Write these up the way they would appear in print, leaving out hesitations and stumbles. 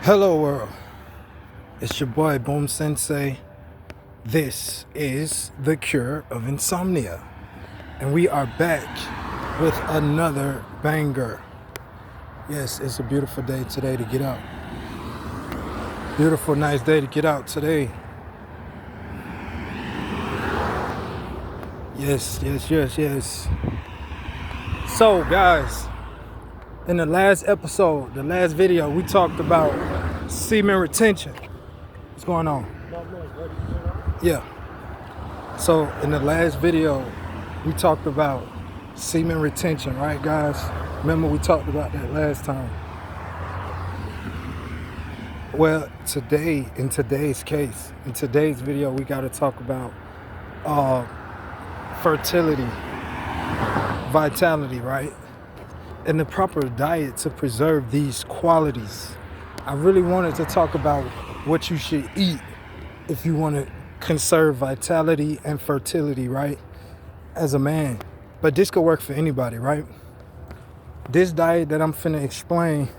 Hello world, it's your boy Boom Sensei. This is the cure of insomnia, and we are back with another banger. Yes, it's a beautiful day today to get out. Beautiful, nice day to get out today. Yes. So guys, in the last episode, the last video, we talked about semen retention. What's going on? Yeah. So in the last video, we talked about semen retention, right guys? Remember we talked about that last time. Well, today, in today's video, we got to talk about fertility, vitality, right? And the proper diet to preserve these qualities. I really wanted to talk about what you should eat if you want to conserve vitality and fertility, right? As a man. But this could work for anybody, right? This diet that I'm finna explain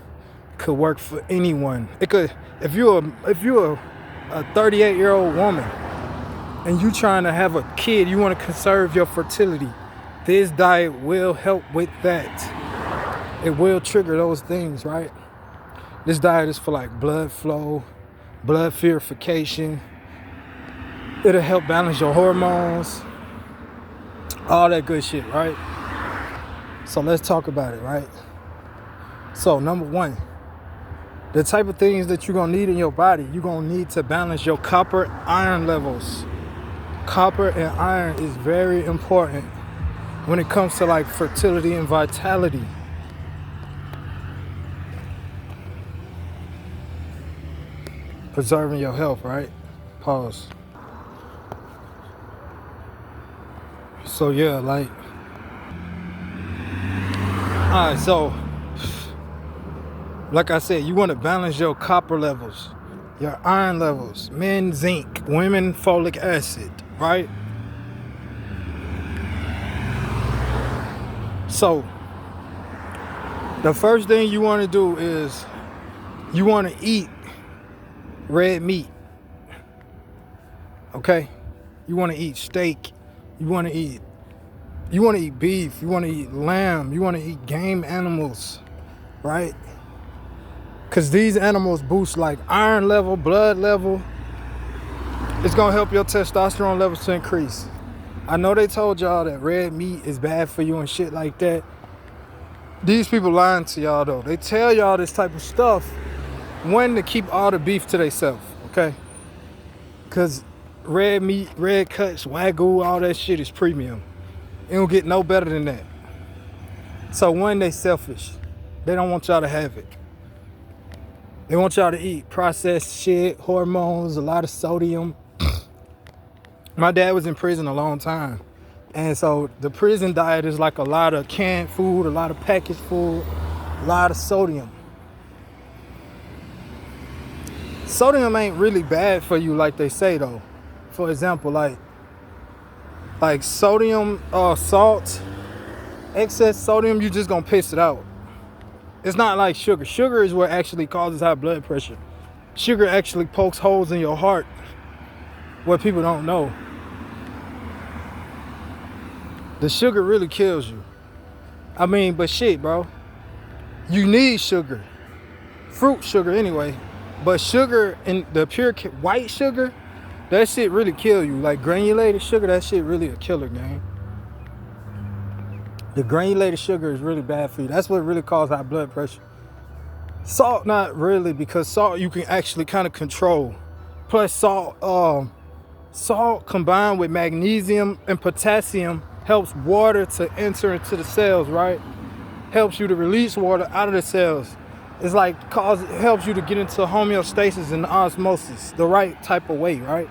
could work for anyone. It could, if you're a 38-year-old woman and you trying to have a kid, you want to conserve your fertility, this diet will help with that. It will trigger those things, right? This diet is for like blood flow, blood purification. It'll help balance your hormones, all that good shit, right? So let's talk about it, right? So number one, the type of things that you're gonna need in your body, you're gonna need to balance your copper iron levels. Copper and iron is very important when it comes to like fertility and vitality. Preserving your health, right? Pause. So yeah, like, alright, so like I said, you want to balance your copper levels, your iron levels, men zinc, women folic acid, right? So the first thing you want to do is you want to eat red meat. Okay? You want to eat steak. You want to eat beef. You want to eat lamb. You want to eat game animals, right? Because these animals boost like iron level, blood level. It's going to help your testosterone levels to increase. I know they told y'all that red meat is bad for you and shit like that. These people lying to y'all though. They tell y'all this type of stuff, one, to keep all the beef to themselves, okay? Because red meat, red cuts, Wagyu, all that shit is premium. It don't get no better than that. So one, they selfish. They don't want y'all to have it. They want y'all to eat processed shit, hormones, a lot of sodium. My dad was in prison a long time. And so the prison diet is like a lot of canned food, a lot of packaged food, a lot of sodium. Sodium ain't really bad for you like they say though. For example, like sodium, salt, excess sodium, you just gonna piss it out. It's not like sugar. Sugar is what actually causes high blood pressure. Sugar actually pokes holes in your heart, what people don't know. The sugar really kills you. I mean, but shit, bro. You need sugar. Fruit sugar anyway. But sugar, and the pure white sugar, that shit really kill you. Like granulated sugar, that shit really a killer, gang. The granulated sugar is really bad for you. That's what really causes high blood pressure. Salt, not really, because salt you can actually kind of control. Plus salt combined with magnesium and potassium helps water to enter into the cells, right? Helps you to release water out of the cells. It's like it helps you to get into homeostasis and osmosis the right type of way, right?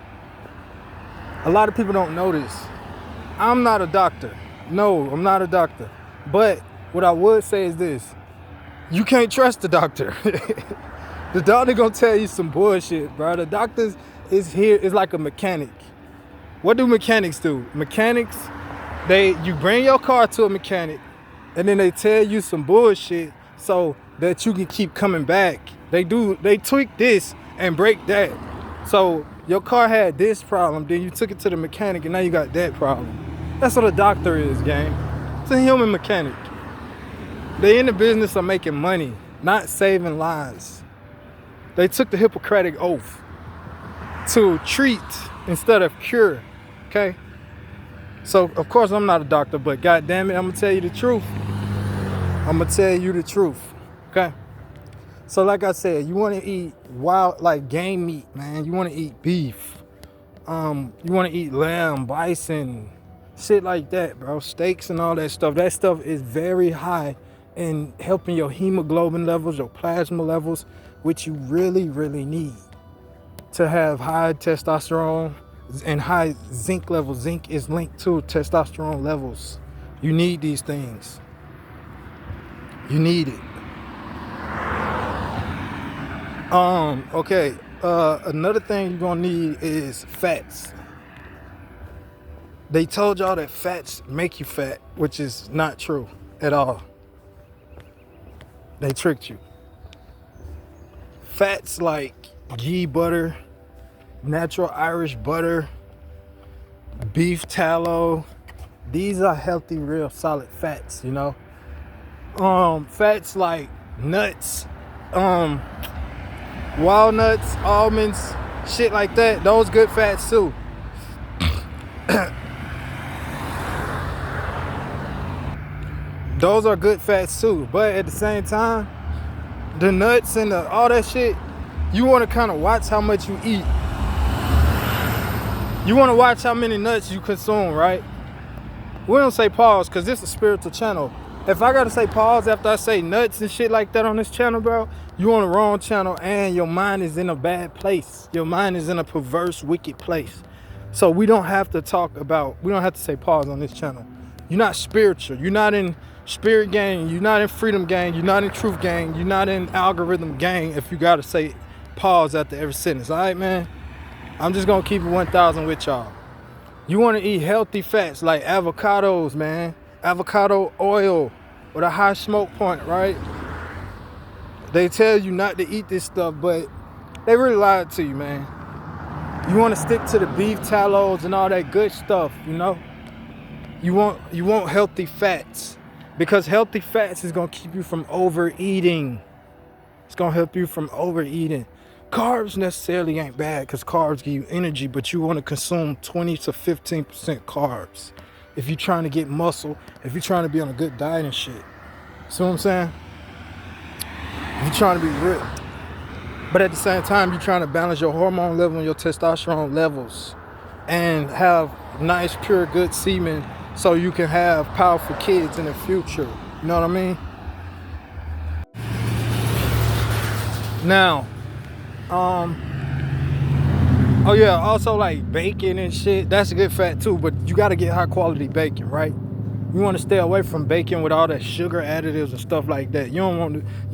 A lot of people don't know this. I'm not a doctor. No, I'm not a doctor. But what I would say is this. You can't trust the doctor. The doctor gonna tell you some bullshit, bro. The doctor is like a mechanic. What do mechanics do? Mechanics, you bring your car to a mechanic and then they tell you some bullshit so that you can keep coming back They tweak this and break that. So your car had this problem, then you took it to the mechanic and now you got that problem. That's what a doctor is, gang. It's a human mechanic. They in the business of making money, not saving lives. They took the Hippocratic oath to treat instead of cure, okay? So, of course, I'm not a doctor, but God damn it, I'm gonna tell you the truth. I'm gonna tell you the truth, okay? So, like I said, you wanna eat wild, like game meat, man. You wanna eat beef. You wanna eat lamb, bison, shit like that, bro. Steaks and all that stuff. That stuff is very high in helping your hemoglobin levels, your plasma levels, which you really, really need to have high testosterone and high zinc levels. Zinc is linked to testosterone levels. You need these things. You need it. Okay. Another thing you're gonna need is fats. They told y'all that fats make you fat, which is not true at all. They tricked you. Fats like ghee butter, natural Irish butter, beef tallow, these are healthy, real solid fats, you know. Fats like nuts, walnuts, almonds, shit like that, those good fats too. Those are good fats too, but at the same time, the nuts and all that shit, you want to kind of watch how much you eat. You want to watch how many nuts you consume, right? We don't say pause because this is a spiritual channel. If I got to say pause after I say nuts and shit like that on this channel, bro, you on the wrong channel and your mind is in a bad place. Your mind is in a perverse, wicked place. So we don't have to say pause on this channel. You're not spiritual. You're not in spirit gang. You're not in freedom gang. You're not in truth gang. You're not in algorithm gang if you got to say pause after every sentence. All right, man? I'm just going to keep it 1,000 with y'all. You want to eat healthy fats like avocados, man. Avocado oil with a high smoke point, right? They tell you not to eat this stuff, but they really lied to you, man. You want to stick to the beef tallows and all that good stuff, you know? You want healthy fats because healthy fats is going to keep you from overeating. It's going to help you from overeating. Carbs necessarily ain't bad because carbs give you energy, but you want to consume 20 to 15% carbs if you're trying to get muscle, if you're trying to be on a good diet and shit. See what I'm saying? If you're trying to be ripped. But at the same time, you're trying to balance your hormone level and your testosterone levels and have nice, pure, good semen so you can have powerful kids in the future. You know what I mean? Now, oh yeah, also like bacon and shit, that's a good fat too, but you gotta get high quality bacon, right? You want to stay away from bacon with all that sugar additives and stuff like that. You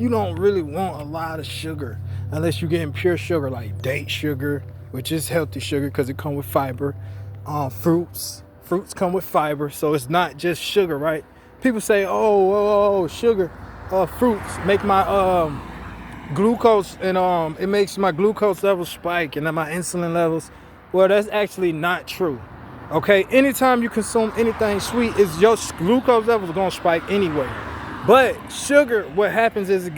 don't really want a lot of sugar unless you're getting pure sugar like date sugar, which is healthy sugar because it comes with fiber. Fruits come with fiber, so it's not just sugar, right? People say, oh, sugar, fruits make my glucose and it makes my glucose levels spike and then my insulin levels. Well, that's actually not true. Okay, anytime you consume anything sweet, your glucose levels are gonna spike anyway. But sugar, what happens is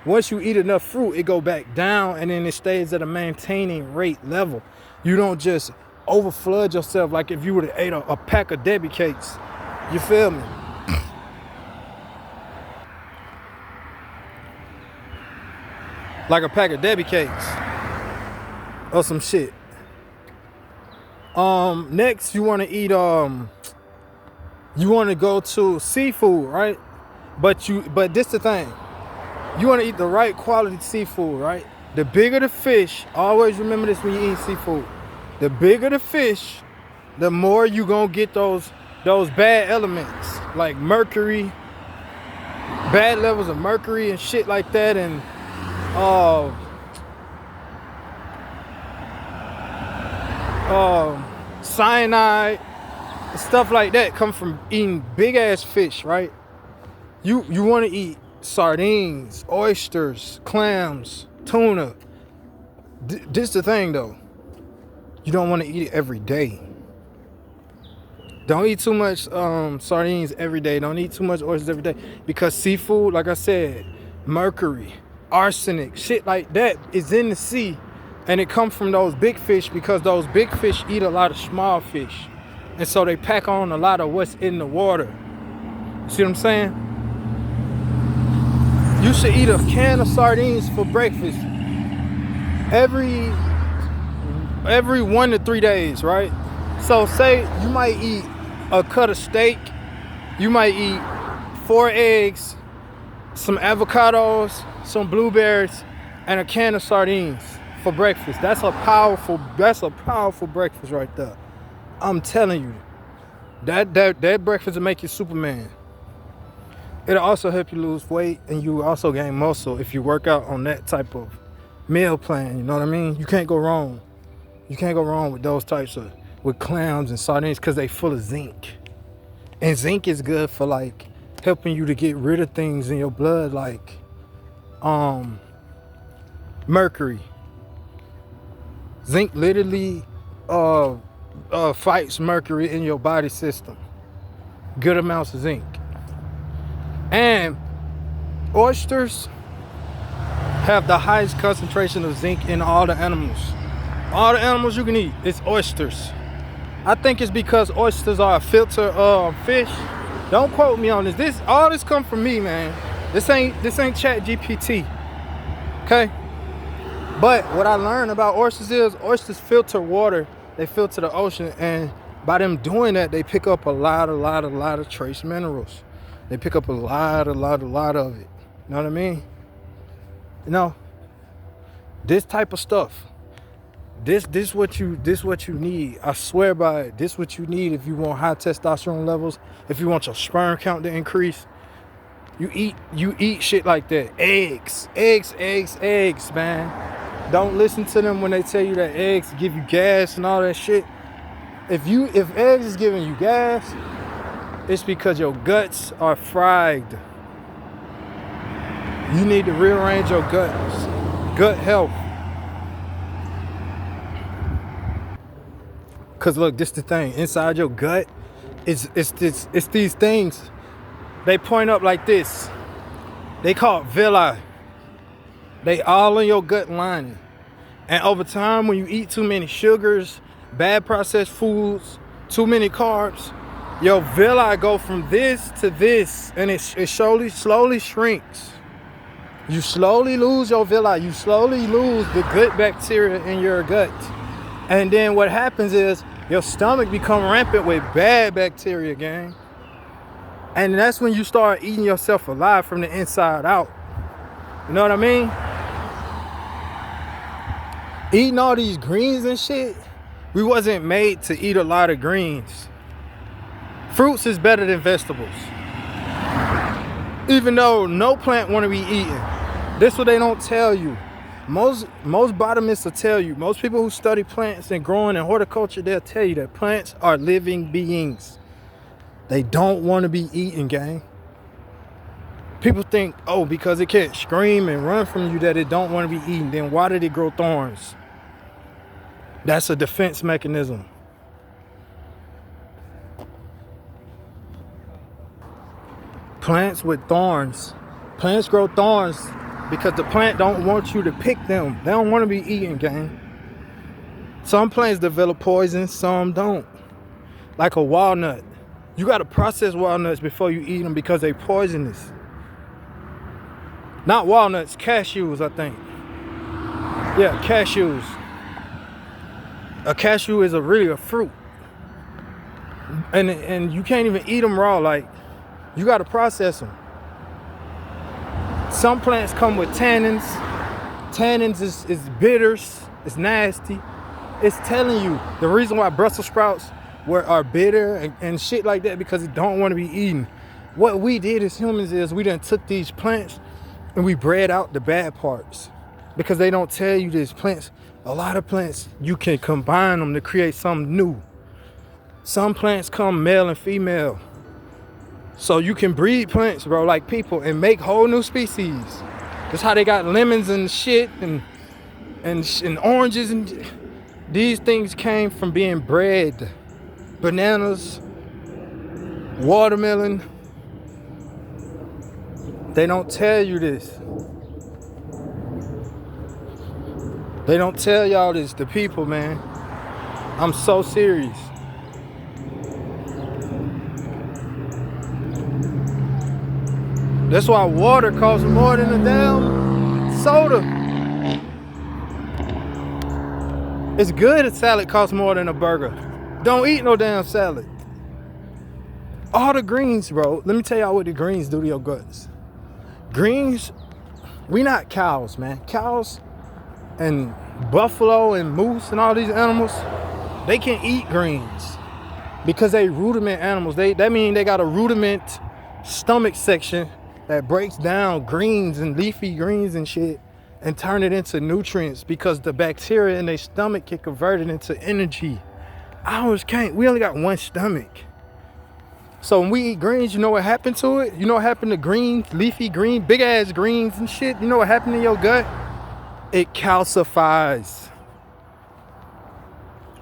once you eat enough fruit, it go back down and then it stays at a maintaining rate level. You don't just overflood yourself like if you would have ate a pack of Debbie cakes. You feel me? Like a pack of Debbie cakes or some shit. Next you want to eat you want to go to seafood, right? But this the thing. You want to eat the right quality seafood, right? The bigger the fish, always remember this when you eat seafood. The bigger the fish, the more you gonna get those bad elements like mercury, bad levels of mercury and shit like that, and cyanide, stuff like that come from eating big ass fish, right? You want to eat sardines, oysters, clams, tuna. This the thing though. You don't want to eat it every day. Don't eat too much sardines every day. Don't eat too much oysters every day. Because seafood, like I said, mercury, arsenic, shit like that is in the sea. And it comes from those big fish because those big fish eat a lot of small fish. And so they pack on a lot of what's in the water. See what I'm saying? You should eat a can of sardines for breakfast every 1 to 3 days, right? So say you might eat a cut of steak, you might eat 4 eggs, some avocados, some blueberries, and a can of sardines for breakfast. That's a powerful breakfast right there. I'm telling you, that breakfast will make you Superman. It'll also help you lose weight, and you also gain muscle if you work out on that type of meal plan. You know what I mean? You can't go wrong. You can't go wrong with those types of, with clams and sardines, because they full of zinc. And zinc is good for like helping you to get rid of things in your blood like mercury. Zinc literally fights mercury in your body system. Good amounts of zinc. And oysters have the highest concentration of zinc in all the animals. All the animals you can eat, it's oysters. I think it's because oysters are a filter fish. Don't quote me on this. All this come from me, man. This ain't Chat GPT. Okay? But what I learned about oysters is oysters filter water. They filter the ocean, and by them doing that, they pick up a lot of trace minerals. They pick up a lot of it. You know what I mean? You know, this type of stuff. This what you need. I swear by it. This what you need if you want high testosterone levels. If you want your sperm count to increase, you eat shit like that. Eggs, man. Don't listen to them when they tell you that eggs give you gas and all that shit. If eggs is giving you gas, it's because your guts are fried. You need to rearrange your guts. Gut health. Cause look, this the thing. Inside your gut, it's these things. They point up like this. They call it villi. They all in your gut lining. And over time, when you eat too many sugars, bad processed foods, too many carbs, your villi go from this to this, and it slowly shrinks. You slowly lose your villi. You slowly lose the good bacteria in your gut. And then what happens is your stomach become rampant with bad bacteria, gang. And that's when you start eating yourself alive from the inside out. You know what I mean? Eating all these greens and shit, we wasn't made to eat a lot of greens. Fruits is better than vegetables. Even though no plant want to be eaten. This what they don't tell you. Most botanists will tell you, most people who study plants and growing and horticulture, they'll tell you that plants are living beings. They don't want to be eaten, gang. People think, oh, because it can't scream and run from you that it don't want to be eaten. Then why did it grow thorns? That's a defense mechanism. Plants with thorns. Plants grow thorns because the plant don't want you to pick them. They don't want to be eaten, gang. Some plants develop poison, some don't. Like a walnut. You got to process walnuts before you eat them because they poisonous. Not walnuts, cashews, I think. Yeah, cashews. A cashew is really a fruit. And you can't even eat them raw. Like, you got to process them. Some plants come with tannins. Tannins is bitters. It's nasty. It's telling you the reason why Brussels sprouts are bitter and shit like that, because it don't want to be eaten. What we did as humans is we done took these plants and we bred out the bad parts, because they don't tell you these plants. A lot of plants, you can combine them to create something new. Some plants come male and female. So you can breed plants, bro, like people, and make whole new species. That's how they got lemons and shit and oranges, and these things came from being bred. Bananas, watermelon. They don't tell you this. They don't tell y'all this, the people, man. I'm so serious. That's why water costs more than a damn soda. It's good a salad costs more than a burger. Don't eat no damn salad. All the greens, bro. Let me tell y'all what the greens do to your guts. Greens, we not cows, man. Cows and buffalo and moose and all these animals, they can eat greens because they rudiment animals. That means they got a rudiment stomach section that breaks down greens and leafy greens and shit and turn it into nutrients, because the bacteria in their stomach can convert it into energy. Ours can't. We only got one stomach. So when we eat greens, you know what happened to it? You know what happened to greens, leafy green, big ass greens and shit? You know what happened to your gut? It calcifies.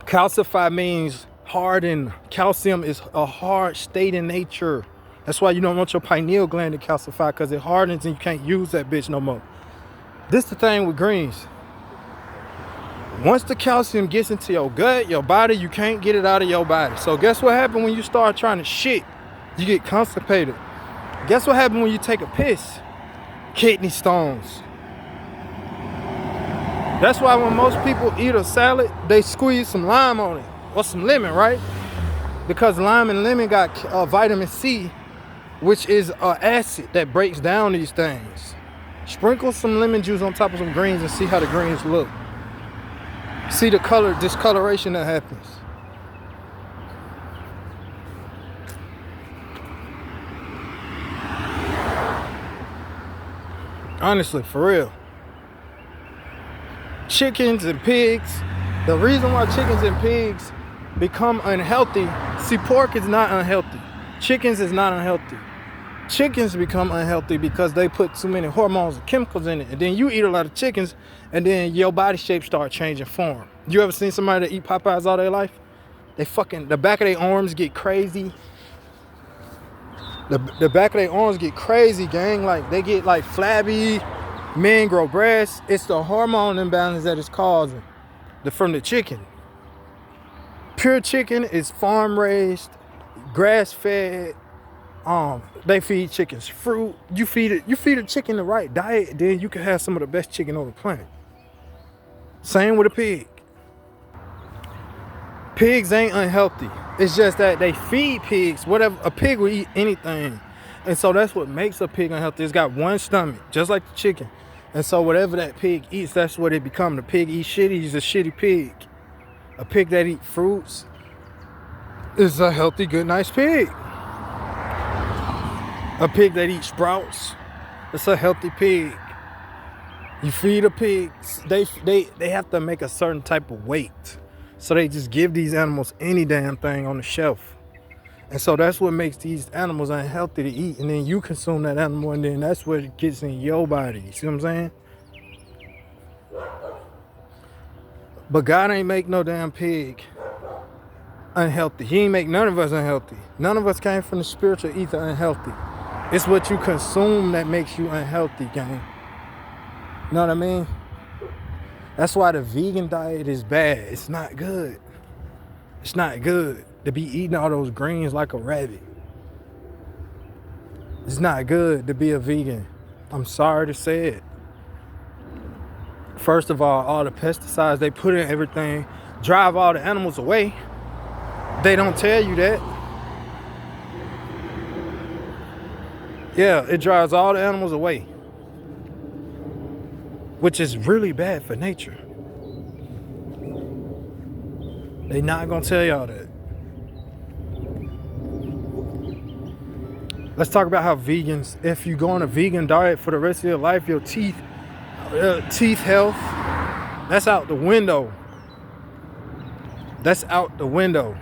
Calcify means harden. Calcium is a hard state in nature. That's why you don't want your pineal gland to calcify, because it hardens and you can't use that bitch no more. This the thing with greens. Once the calcium gets into your gut, your body, you can't get it out of your body. So guess what happens when you start trying to shit? You get constipated. Guess what happens when you take a piss? Kidney stones. That's why when most people eat a salad, they squeeze some lime on it, or some lemon, right? Because lime and lemon got vitamin C, which is an acid that breaks down these things. Sprinkle some lemon juice on top of some greens and see how the greens look. See the color discoloration that happens. Honestly, for real. Chickens and pigs. The reason why chickens and pigs become unhealthy. See, pork is not unhealthy. Chickens is not unhealthy. Chickens become unhealthy because they put too many hormones and chemicals in it. And then you eat a lot of chickens, and then your body shape start changing form. You ever seen somebody that eat Popeyes all their life? The back of their arms get crazy. The back of their arms get crazy, gang. Like, they get like flabby. Men grow breasts. It's the hormone imbalance that is causing from the chicken. Pure chicken is farm raised, grass fed. They feed chickens fruit. You feed a chicken the right diet, then you can have some of the best chicken on the planet. Same with a pig. Pigs ain't unhealthy. It's just that they feed pigs. Whatever, a pig will eat anything. And so that's what makes a pig unhealthy. It's got one stomach, just like the chicken. And so whatever that pig eats, that's what it becomes. The pig eats shit, he's a shitty pig. A pig that eats fruits is a healthy, good, nice pig. A pig that eats sprouts, it's a healthy pig. You feed a pig, they have to make a certain type of weight. So they just give these animals any damn thing on the shelf. And so that's what makes these animals unhealthy to eat. And then you consume that animal, and then that's what it gets in your body. You see what I'm saying? But God ain't make no damn pig unhealthy. He ain't make none of us unhealthy. None of us came from the spiritual ether unhealthy. It's what you consume that makes you unhealthy, gang. You know what I mean? That's why the vegan diet is bad. It's not good. It's not good to be eating all those greens like a rabbit. It's not good to be a vegan. I'm sorry to say it. First of all the pesticides they put in everything drive all the animals away. They don't tell you that. Yeah, it drives all the animals away, which is really bad for nature. They not gonna tell y'all that. Let's talk about how vegans, if you go on a vegan diet for the rest of your life, your teeth health, that's out the window. That's out the window.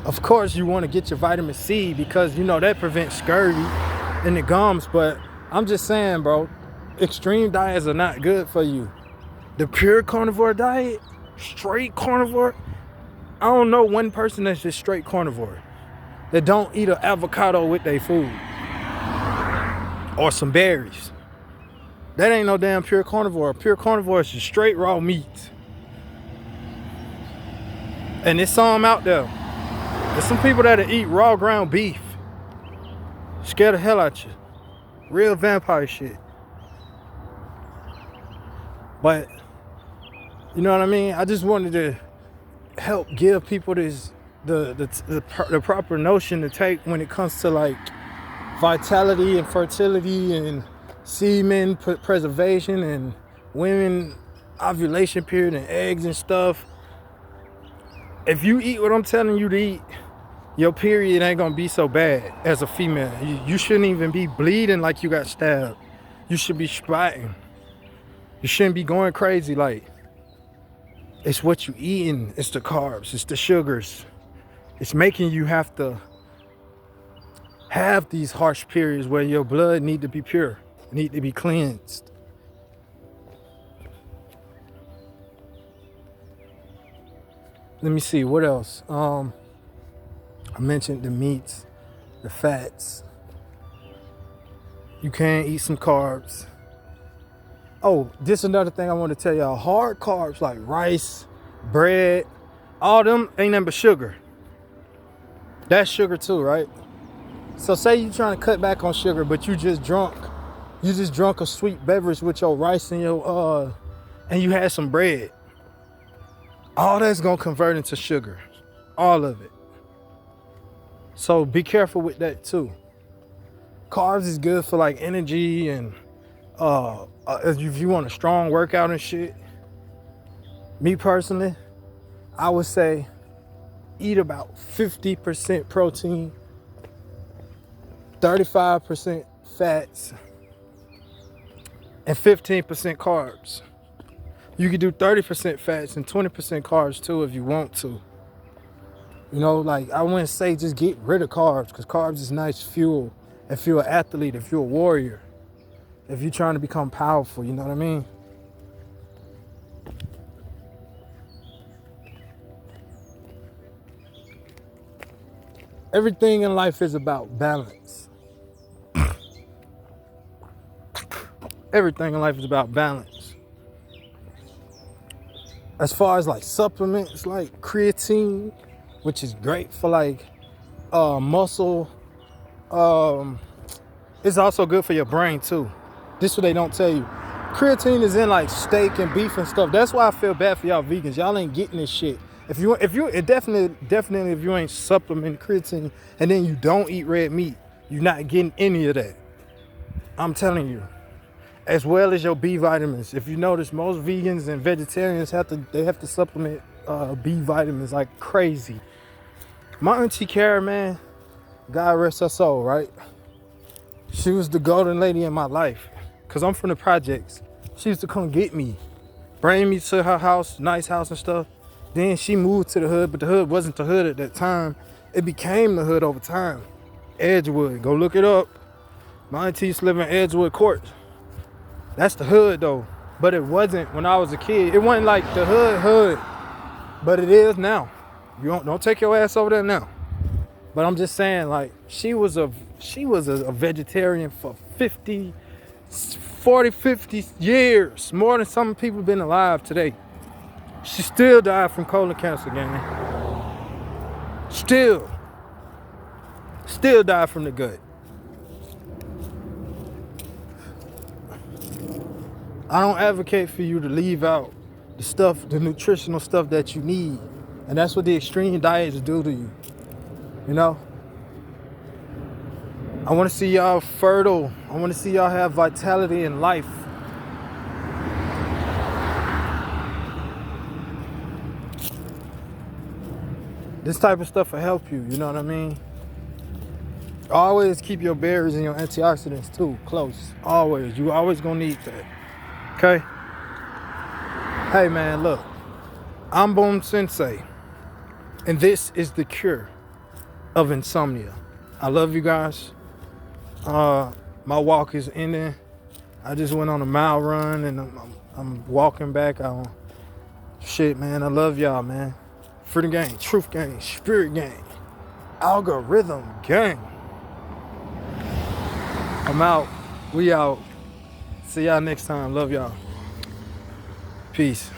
Of course, you want to get your vitamin C because, you know, that prevents scurvy in the gums. But I'm just saying, bro, extreme diets are not good for you. The pure carnivore diet, straight carnivore, I don't know one person that's just straight carnivore that don't eat an avocado with their food or some berries. That ain't no damn pure carnivore. Pure carnivore is just straight raw meat. And there's some out there. There's some people that eat raw ground beef. Scare the hell out you. Real vampire shit. But, you know what I mean? I just wanted to help give people this the proper notion to take when it comes to like vitality and fertility and semen preservation and women ovulation period and eggs and stuff. If you eat what I'm telling you to eat, your period ain't gonna be so bad as a female. You shouldn't even be bleeding like you got stabbed. You should be spotting. You shouldn't be going crazy. Like, it's what you eating. It's the carbs. It's the sugars. It's making you have to have these harsh periods where your blood need to be pure, need to be cleansed. Let me see, what else? I mentioned the meats, the fats. You can eat some carbs. Oh, this is another thing I want to tell y'all. Hard carbs like rice, bread, all them ain't nothing but sugar. That's sugar too, right? So say you're trying to cut back on sugar, but you just drunk a sweet beverage with your rice and your and you had some bread. All that's gonna convert into sugar. All of it. So be careful with that too. Carbs is good for like energy and if you want a strong workout and shit. Me personally, I would say eat about 50% protein, 35% fats, and 15% carbs. You could do 30% fats and 20% carbs too if you want to. You know, like I wouldn't say just get rid of carbs, because carbs is nice fuel if you're an athlete, if you're a warrior, if you're trying to become powerful, you know what I mean? Everything in life is about balance. Everything in life is about balance. As far as like supplements, like creatine, which is great for like muscle. It's also good for your brain too. This is what they don't tell you. Creatine is in like steak and beef and stuff. That's why I feel bad for y'all vegans. Y'all ain't getting this shit. If you definitely if you ain't supplementing creatine and then you don't eat red meat, you're not getting any of that. I'm telling you. As well as your B vitamins. If you notice, most vegans and vegetarians have to supplement B vitamins like crazy. My auntie Kara, man, God rest her soul, right? She was the golden lady in my life. Cause I'm from the projects. She used to come get me, bring me to her house, nice house and stuff. Then she moved to the hood, but the hood wasn't the hood at that time. It became the hood over time. Edgewood, go look it up. My auntie used to live in Edgewood Court. That's the hood though, but it wasn't when I was a kid. It wasn't like the hood, but it is now. You don't take your ass over there now. But I'm just saying, like, she was a vegetarian for 50 years, more than some people been alive today. She still died from colon cancer, gang. Still died from the gut. I don't advocate for you to leave out the stuff, the nutritional stuff that you need. And that's what the extreme diets do to you. You know? I want to see y'all fertile. I want to see y'all have vitality in life. This type of stuff will help you, you know what I mean? Always keep your berries and your antioxidants too close. Always. You always gonna need that. Okay? Hey man, look. I'm Boom Sensei. And this is the cure of insomnia. I love you guys. My walk is ending. I just went on a mile run and I'm walking back on. Shit, man, I love y'all, man. Freedom gang, truth gang, spirit gang, algorithm gang. I'm out. We out. See y'all next time. Love y'all. Peace.